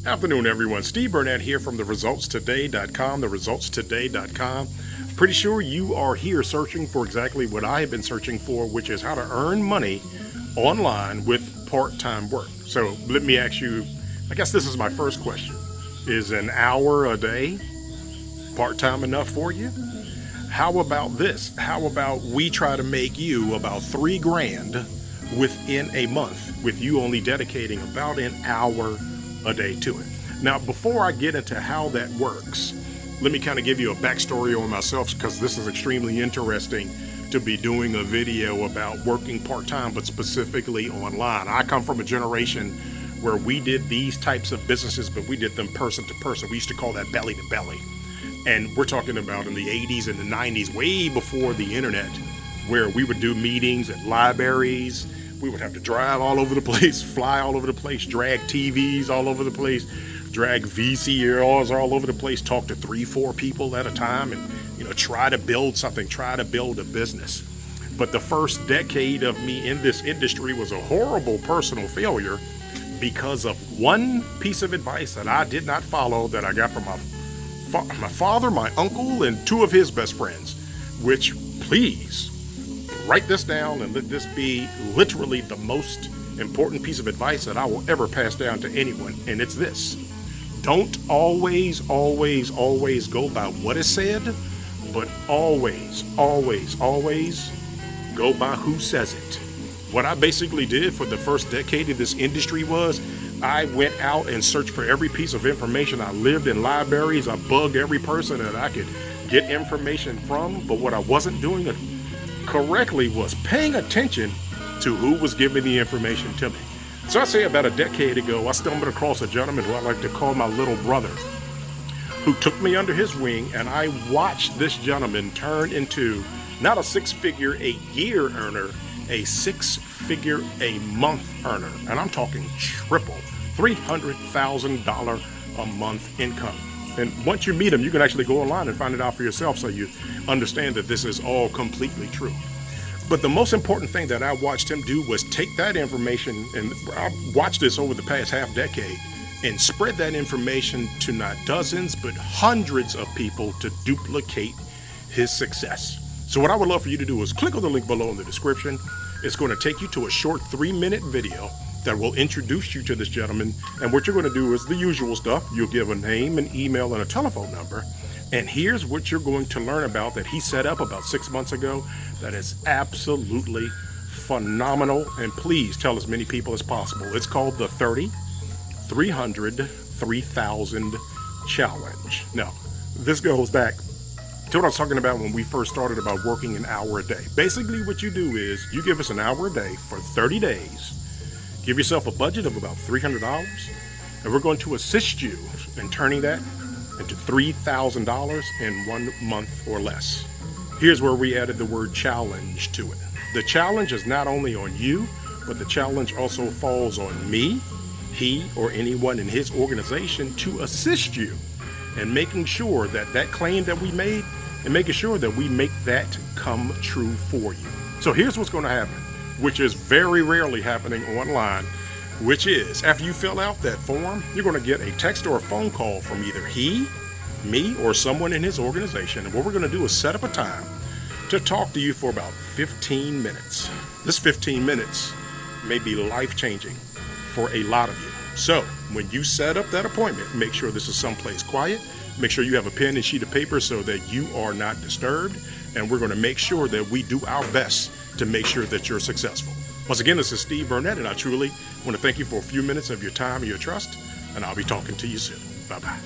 Afternoon, everyone. Steve Burnett here from theresultstoday.com, theresultstoday.com. Pretty sure you are here searching for exactly what I have been searching for, which is how to earn money online with part-time work. So let me ask you, I guess this is my first question. Is an hour a day part-time enough for you? How about this? How about we try to make you about $3,000 within a month with you only dedicating about an hour a day to it. Now, before I get into how that works, let me kind of give you a backstory on myself, because this is extremely interesting to be doing a video about working part-time, but specifically online. I come from a generation where we did these types of businesses, but we did them person to person. We used to call that belly to belly. And we're talking about in the 80s and the 90s, way before the internet, where we would do meetings at libraries. We would have to drive all over the place, fly all over the place, drag TVs all over the place, drag VCRs all over the place, talk to 3-4 people at a time, and try to build something, try to build a business. But the first decade of me in this industry was a horrible personal failure because of one piece of advice that I did not follow, that I got from my father, my uncle, and 2 of his best friends, which, please write this down and let this be literally the most important piece of advice that I will ever pass down to anyone. And it's this: don't always go by what is said, but always go by who says it. What I basically did for the first decade of this industry was I went out and searched for every piece of information. I lived in libraries. I bugged every person that I could get information from. But what I wasn't doing correctly was paying attention to who was giving the information to me. So I say about a decade ago, I stumbled across a gentleman who I like to call my little brother, who took me under his wing, and I watched this gentleman turn into not a 6-figure a year earner, a 6-figure a month earner. And I'm talking triple, $300,000 a month income. And once you meet him, you can actually go online and find it out for yourself, so you understand that this is all completely true. But the most important thing that I watched him do was take that information, and I watched this over the past half decade, and spread that information to not dozens, but hundreds of people to duplicate his success. So what I would love for you to do is click on the link below in the description. It's going to take you to a short 3-minute video that will introduce you to this gentleman. And what you're going to do is the usual stuff. You'll give a name, an email, and a telephone number. And here's what you're going to learn about that he set up about 6 months ago that is absolutely phenomenal. And please tell as many people as possible. It's called the 30, 300, 3000 challenge. Now, this goes back to what I was talking about when we first started about working an hour a day. Basically, what you do is you give us an hour a day for 30 days. Give yourself a budget of about $300, and we're going to assist you in turning that into $3,000 in 1 month or less. Here's where we added the word challenge to it. The challenge is not only on you, but the challenge also falls on me, he, or anyone in his organization to assist you in making sure that that claim that we made, and making sure that we make that come true for you. So here's what's going to happen, which is very rarely happening online, which is after you fill out that form, you're going to get a text or a phone call from either he, me, or someone in his organization. And what we're going to do is set up a time to talk to you for about 15 minutes. This 15 minutes may be life-changing for a lot of you. So when you set up that appointment, make sure this is someplace quiet. Make sure you have a pen and sheet of paper so that you are not disturbed. And we're going to make sure that we do our best to make sure that you're successful. Once again, this is Steve Burnett, and I truly want to thank you for a few minutes of your time and your trust, and I'll be talking to you soon. Bye-bye.